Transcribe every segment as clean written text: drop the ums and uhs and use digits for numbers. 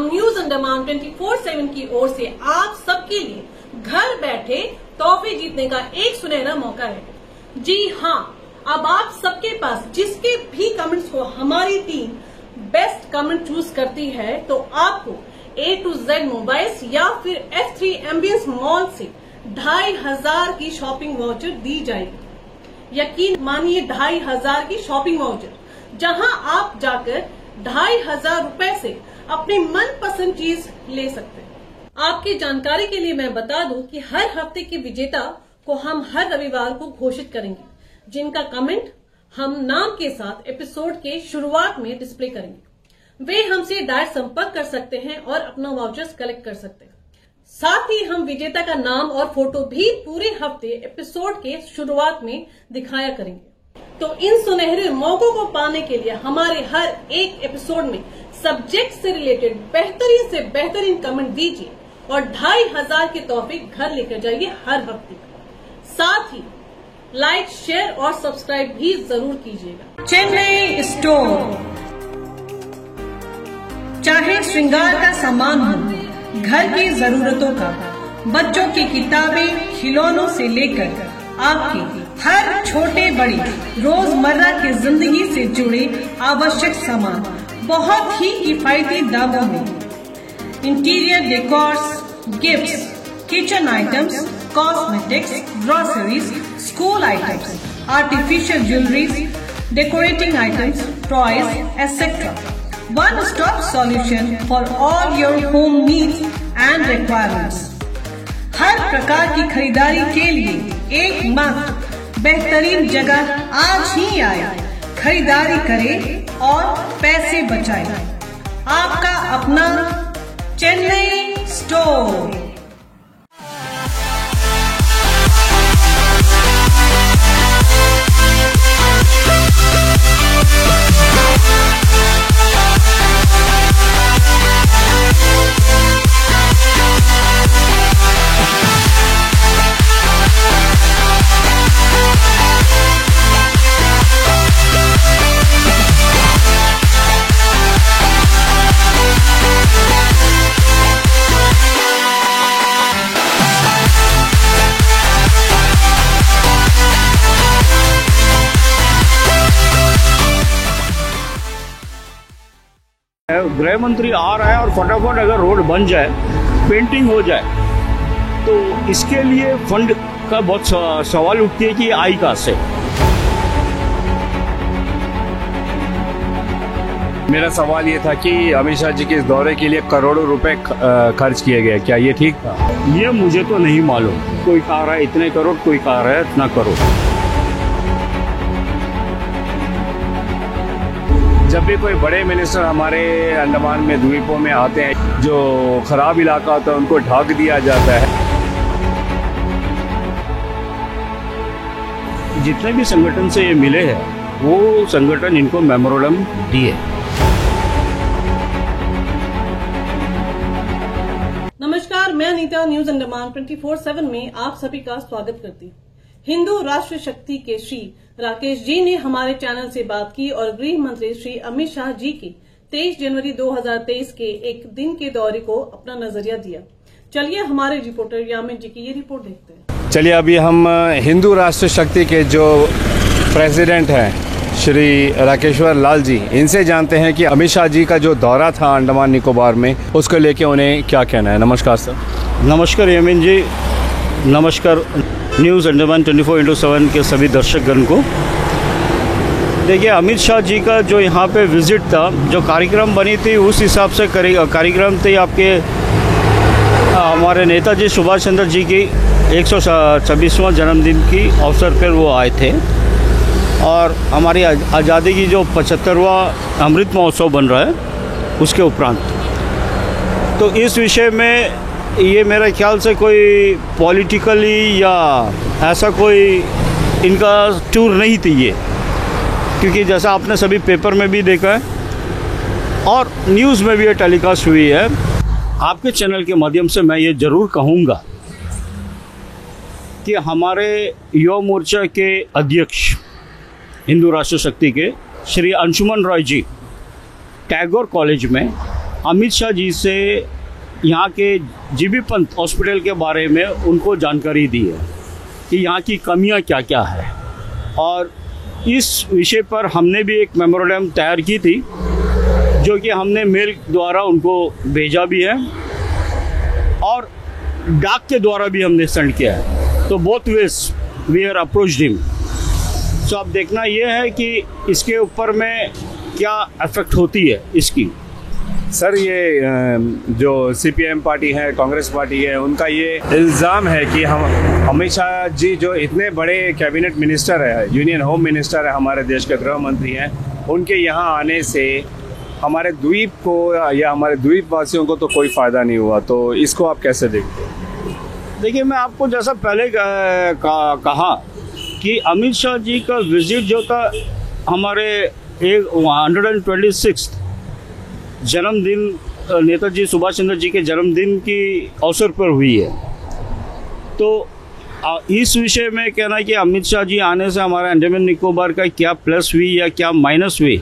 हम न्यूज अंडमान 24/7 की ओर से आप सबके लिए घर बैठे तोहफे जीतने का एक सुनहरा मौका है। जी हाँ, अब आप सबके पास जिसके भी कमेंट्स को हमारी टीम बेस्ट कमेंट चूज करती है तो आपको A to Z मोबाइल्स या फिर F3 एम्बियंस मॉल से 2500 की शॉपिंग वाउचर दी जाएगी। यकीन मानिए 2500 की शॉपिंग वाउचर, जहां आप जाकर 2500 रुपए से अपनी मनपसंद चीज ले सकते हैं। आपकी जानकारी के लिए मैं बता दूं कि हर हफ्ते के विजेता को हम हर रविवार को घोषित करेंगे, जिनका कमेंट हम नाम के साथ एपिसोड के शुरुआत में डिस्प्ले करेंगे। वे हमसे डायरेक्ट संपर्क कर सकते हैं और अपना वाउचर्स कलेक्ट कर सकते हैं। साथ ही हम विजेता का नाम और फोटो भी पूरे हफ्ते एपिसोड के शुरुआत में दिखाया करेंगे। तो इन सुनहरे मौकों को पाने के लिए हमारे हर एक एपिसोड में सब्जेक्ट से रिलेटेड बेहतरीन से बेहतरीन कमेंट दीजिए और 2500 के तोहफे घर लेकर जाइए हर हफ्ते। साथ ही लाइक, शेयर और सब्सक्राइब भी जरूर कीजिएगा। चेन्नई स्टोर, चाहे श्रृंगार का सामान हो, घर की जरूरतों का, बच्चों की किताबें, खिलौनों से लेकर आपके हर छोटे बड़े रोजमर्रा की जिंदगी से जुड़े आवश्यक सामान बहुत ही किफायती दामों में। Interior decors, gifts, kitchen items, cosmetics, groceries, school items, artificial jewelleries, decorating items, toys etcetera. One stop solution for all your home needs and requirements. हर प्रकार की खरीदारी के लिए एकमात्र बेहतरीन जगह आज ही आए। खरीदारी करें और पैसे बचाएं। आपका अपना चेन्नई स्टोर। गृह मंत्री आ रहा है और फटाफट अगर रोड बन जाए, पेंटिंग हो जाए, तो इसके लिए फंड का बहुत सवाल उठती है कि आई कहां से। मेरा सवाल ये था कि अमित शाह जी के इस दौरे के लिए करोड़ों रुपए खर्च किए गए, क्या ये ठीक था? ये मुझे तो नहीं मालूम। कोई कह रहा है इतने करोड़, कोई कह रहा है इतना करोड़। जब भी कोई बड़े मिनिस्टर हमारे अंडमान में द्वीपों में आते हैं, जो खराब इलाका होता है उनको ढक दिया जाता है। जितने भी संगठन से ये मिले हैं, वो संगठन इनको मेमोरेंडम दिए। नमस्कार, मैं अनीता न्यूज अंडमान 24/7 में आप सभी का स्वागत करती हूँ। हिंदू राष्ट्र शक्ति के श्री राकेश जी ने हमारे चैनल से बात की और गृह मंत्री श्री अमित शाह जी के 23 जनवरी 2023 के एक दिन के दौरे को अपना नजरिया दिया। चलिए हमारे रिपोर्टर यामिन जी की ये रिपोर्ट देखते हैं। चलिए अभी हम हिंदू राष्ट्र शक्ति के जो प्रेसिडेंट हैं श्री राकेश्वर लाल जी, इनसे जानते हैं कि अमित शाह जी का जो दौरा था अंडमान निकोबार में, उसको लेके उन्हें क्या कहना है। नमस्कार सर। नमस्कार यामिन जी, नमस्कार न्यूज़ अंडमान 24/7 के सभी दर्शकगण को। देखिए, अमित शाह जी का जो यहाँ पे विज़िट था, जो कार्यक्रम बनी थी उस हिसाब से कार्यक्रम थे आपके हमारे नेताजी सुभाष चंद्र जी की 126वां जन्मदिन की अवसर पर वो आए थे और हमारी आज़ादी की जो 75वां अमृत महोत्सव बन रहा है उसके उपरांत। तो इस विषय में ये मेरे ख्याल से कोई पॉलिटिकली या ऐसा कोई इनका टूर नहीं थी ये, क्योंकि जैसा आपने सभी पेपर में भी देखा है और न्यूज़ में भी ये टेलीकास्ट हुई है। आपके चैनल के माध्यम से मैं ये ज़रूर कहूँगा कि हमारे युवा मोर्चा के अध्यक्ष हिंदू राष्ट्र शक्ति के श्री अंशुमन रॉय जी टैगोर कॉलेज में अमित शाह जी से यहाँ के जीबी पंत हॉस्पिटल के बारे में उनको जानकारी दी है कि यहाँ की कमियाँ क्या क्या है, और इस विषय पर हमने भी एक मेमोरेंडम तैयार की थी जो कि हमने मेल द्वारा उनको भेजा भी है और डाक के द्वारा भी हमने सेंड किया है। तो both ways we are approached him. So अब देखना ये है कि इसके ऊपर में क्या इफेक्ट होती है इसकी। सर, ये जो सीपीएम पार्टी है, कांग्रेस पार्टी है, उनका ये इल्ज़ाम है कि हम अमित शाह जी जो इतने बड़े कैबिनेट मिनिस्टर है, यूनियन होम मिनिस्टर है, हमारे देश के गृह मंत्री हैं, उनके यहाँ आने से हमारे द्वीप को या हमारे द्वीपवासियों को तो कोई फ़ायदा नहीं हुआ। तो इसको आप कैसे देखते हैं? देखिए, मैं आपको जैसा पहले कहा कि अमित शाह जी का विजिट जो था हमारे 126 जन्मदिन नेताजी सुभाष चंद्र जी के जन्मदिन की अवसर पर हुई है। तो इस विषय में कहना है कि अमित शाह जी आने से हमारा अंडमान निकोबार का क्या प्लस हुई या क्या माइनस हुई,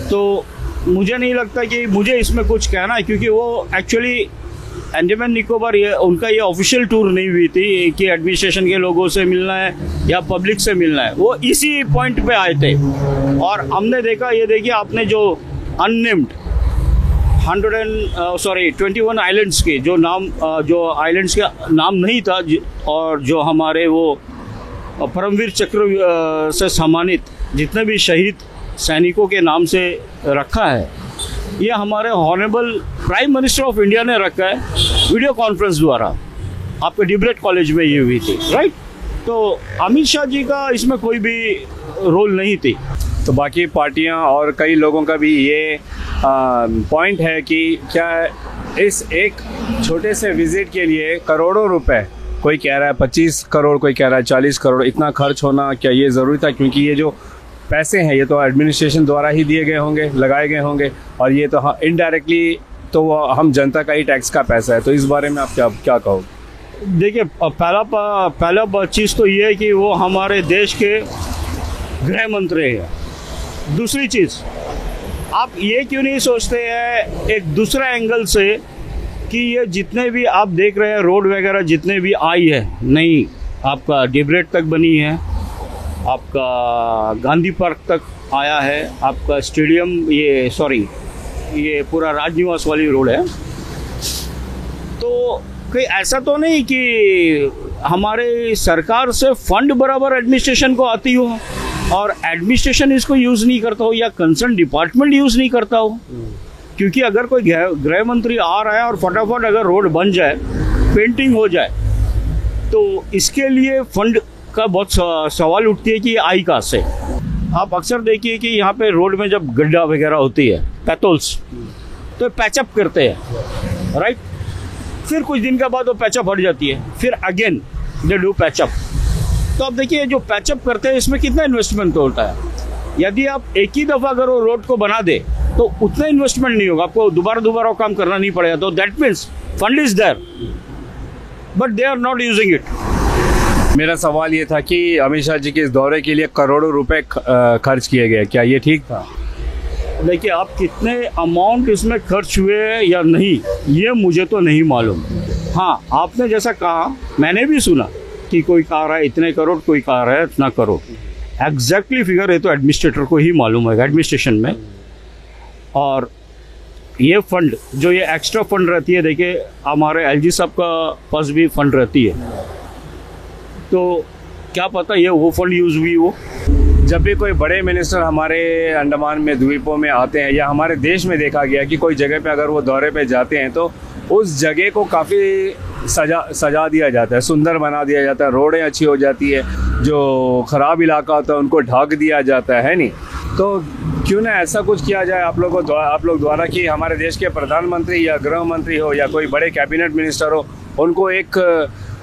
तो मुझे नहीं लगता कि मुझे इसमें कुछ कहना है, क्योंकि वो एक्चुअली अंडमान निकोबार उनका ये ऑफिशियल टूर नहीं हुई थी कि एडमिनिस्ट्रेशन के लोगों से मिलना है या पब्लिक से मिलना है। वो इसी पॉइंट पे आए थे और हमने देखा, ये देखिए आपने जो अननेम्ड 21 आइलैंड्स के जो नाम, जो आइलैंड्स का नाम नहीं था और जो हमारे वो परमवीर चक्र से सम्मानित जितने भी शहीद सैनिकों के नाम से रखा है, ये हमारे honourable prime minister of India ने रखा है वीडियो कॉन्फ्रेंस द्वारा। आपके डिबरेट कॉलेज में ये हुई थी, राइट। तो अमित शाह जी का इसमें कोई भी रोल नहीं थी। तो बाकी पार्टियां और कई लोगों का भी ये पॉइंट है कि क्या इस एक छोटे से विजिट के लिए करोड़ों रुपए, कोई कह रहा है 25 करोड़, कोई कह रहा है 40 करोड़, इतना खर्च होना क्या ये ज़रूरी था? क्योंकि ये जो पैसे हैं ये तो एडमिनिस्ट्रेशन द्वारा ही दिए गए होंगे, लगाए गए होंगे, और ये तो इनडायरेक्टली तो हम जनता का ही टैक्स का पैसा है। तो इस बारे में आप क्या कहोगे? देखिए, पहला चीज़ तो ये है कि वो हमारे देश के गृह मंत्री हैं। दूसरी चीज़, आप ये क्यों नहीं सोचते हैं एक दूसरा एंगल से कि ये जितने भी आप देख रहे हैं रोड वगैरह जितने भी आई है, नहीं आपका डिबरेट तक बनी है, आपका गांधी पार्क तक आया है, आपका स्टेडियम ये पूरा राजनिवास वाली रोड है। तो कोई ऐसा तो नहीं कि हमारे सरकार से फंड बराबर एडमिनिस्ट्रेशन को आती हो और एडमिनिस्ट्रेशन इसको यूज़ नहीं करता हो या कंसर्न डिपार्टमेंट यूज़ नहीं करता हो। क्योंकि अगर कोई गृह मंत्री आ रहा है और फटाफट अगर रोड बन जाए, पेंटिंग हो जाए, तो इसके लिए फंड का बहुत सवाल उठती है कि आई कहाँ से। आप अक्सर देखिए कि यहाँ पे रोड में जब गड्ढा वगैरह होती है, पैथोल्स, तो पैचअप करते हैं, राइट। फिर कुछ दिन के बाद वो पैचअप हट जाती है, फिर अगेन दे डू पैचअप। तो आप देखिए जो पैचअप करते हैं इसमें कितना इन्वेस्टमेंट तो होता है। यदि आप एक ही दफ़ा अगर वो रोड को बना दे तो उतना इन्वेस्टमेंट नहीं होगा, आपको दोबारा काम करना नहीं पड़ेगा। तो that means fund is there but they are not using it. मेरा सवाल ये था कि अमित शाह जी के इस दौरे के लिए करोड़ों रुपए खर्च किए गए, क्या ये ठीक था? देखिए, आप कितने अमाउंट इसमें खर्च हुए या नहीं ये मुझे तो नहीं मालूम। हाँ, आपने जैसा कहा मैंने भी सुना कि कोई कह रहा है इतने करोड़, कोई कह रहा है इतना करोड़। एग्जैक्टली फिगर है तो एडमिनिस्ट्रेटर को ही मालूम है एडमिनिस्ट्रेशन में। और ये फंड जो ये एक्स्ट्रा फंड रहती है, देखिए हमारे एलजी साहब का पास भी फंड रहती है, तो क्या पता ये वो फंड यूज़ हुई हो। जब भी कोई बड़े मिनिस्टर हमारे अंडमान में, द्वीपों में आते हैं या हमारे देश में देखा गया कि कोई जगह पे अगर वो दौरे पे जाते हैं तो उस जगह को काफ़ी सजा दिया जाता है, सुंदर बना दिया जाता है, रोडें अच्छी हो जाती है, जो ख़राब इलाका होता है उनको ढक दिया जाता है नहीं। तो क्यों ना ऐसा कुछ किया जाए आप लोग द्वारा कि हमारे देश के प्रधानमंत्री या गृह मंत्री हो या कोई बड़े कैबिनेट मिनिस्टर हो, उनको एक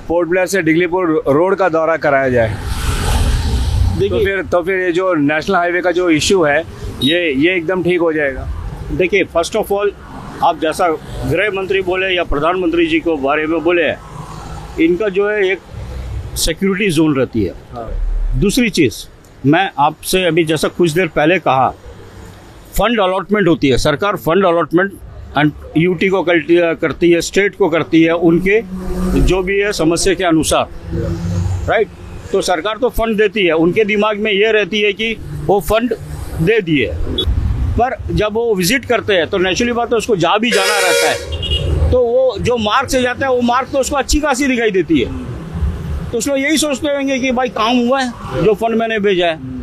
पोर्ट ब्लेयर से डिगलीपुर रोड का दौरा कराया जाए। तो फिर ये जो नेशनल हाईवे का जो इशू है ये एकदम ठीक हो जाएगा। देखिए, फर्स्ट ऑफ ऑल आप जैसा गृह मंत्री बोले या प्रधानमंत्री जी को बारे में बोले, इनका जो है एक सिक्योरिटी जोन रहती है। हाँ। दूसरी चीज़, मैं आपसे अभी जैसा कुछ देर पहले कहा, फंड अलॉटमेंट होती है, सरकार फंड अलॉटमेंट यूटी को करती है, स्टेट को करती है, उनके जो भी है समस्या के अनुसार, राइट। तो सरकार तो फंड देती है, उनके दिमाग में ये रहती है कि वो फंड दे दिए, पर जब वो विजिट करते हैं तो नेचुरली बात है उसको जहाँ भी जाना रहता है तो वो जो मार्क से जाता है वो मार्क तो उसको अच्छी खासी दिखाई देती है, तो उसको यही सोचते होंगे कि भाई काम हुआ है जो फंड मैंने भेजा है।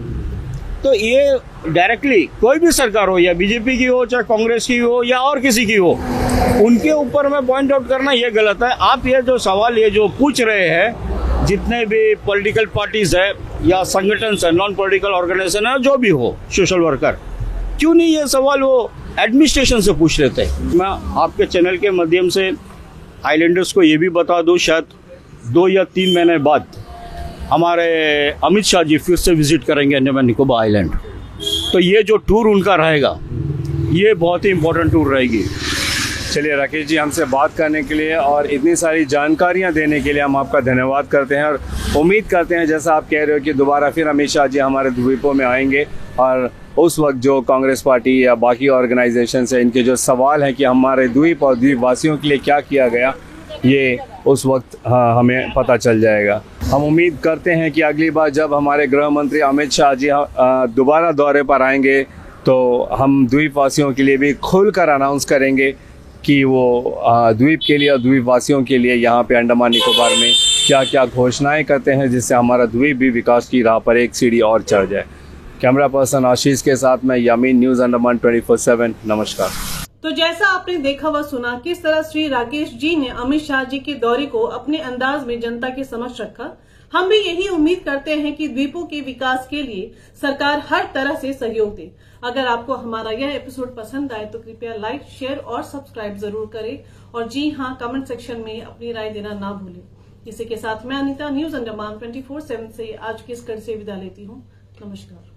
तो ये डायरेक्टली कोई भी सरकार हो, या बीजेपी की हो, चाहे कांग्रेस की हो, या और किसी की हो, उनके ऊपर में पॉइंट आउट करना ये गलत है। आप ये जो सवाल ये जो पूछ रहे हैं, जितने भी पॉलिटिकल पार्टीज है या संगठन है, नॉन पॉलिटिकल ऑर्गेनाइजेशन है, जो भी हो, सोशल वर्कर, क्यों नहीं ये सवाल वो एडमिनिस्ट्रेशन से पूछ लेते हैं। मैं आपके चैनल के माध्यम से आइलैंडर्स को ये भी बता दूं, शायद 2 या 3 महीने बाद हमारे अमित शाह जी फिर से विजिट करेंगे अंडमान निकोबार आइलैंड। तो ये जो टूर उनका रहेगा ये बहुत ही इम्पोर्टेंट टूर रहेगी। चलिए राकेश जी, हमसे बात करने के लिए और इतनी सारी जानकारियां देने के लिए हम आपका धन्यवाद करते हैं और उम्मीद करते हैं जैसा आप कह रहे हो कि दोबारा फिर अमित शाह जी हमारे द्वीपों में आएंगे और उस वक्त जो कांग्रेस पार्टी या बाकी ऑर्गेनाइजेशन है, इनके जो सवाल हैं कि हमारे द्वीप और द्वीपवासियों के लिए क्या किया गया, ये उस वक्त हमें पता चल जाएगा। हम उम्मीद करते हैं कि अगली बार जब हमारे गृह मंत्री अमित शाह जी दोबारा दौरे पर आएंगे तो हम द्वीपवासियों के लिए भी खुलकर अनाउंस करेंगे कि वो द्वीप के लिए और द्वीपवासियों के लिए यहाँ पे अंडमान निकोबार में क्या क्या घोषणाएं करते हैं, जिससे हमारा द्वीप भी विकास की राह पर एक सीढ़ी और चढ़ जाए। कैमरा पर्सन आशीष के साथ मैं यामीन, न्यूज़ अंडमान 24/7। नमस्कार। तो जैसा आपने देखा व सुना किस तरह श्री राकेश जी ने अमित शाह जी के दौरे को अपने अंदाज में जनता के समक्ष रखा। हम भी यही उम्मीद करते हैं कि द्वीपों के विकास के लिए सरकार हर तरह से सहयोग दे। अगर आपको हमारा यह एपिसोड पसंद आए तो कृपया लाइक, शेयर और सब्सक्राइब जरूर करें और जी हाँ, कमेंट सेक्शन में अपनी राय देना ना भूलें। इसी के साथ मैं अनीता, न्यूज़ अंडमान 24/7 से आज की इस कड़ी से विदा लेती हूँ। नमस्कार।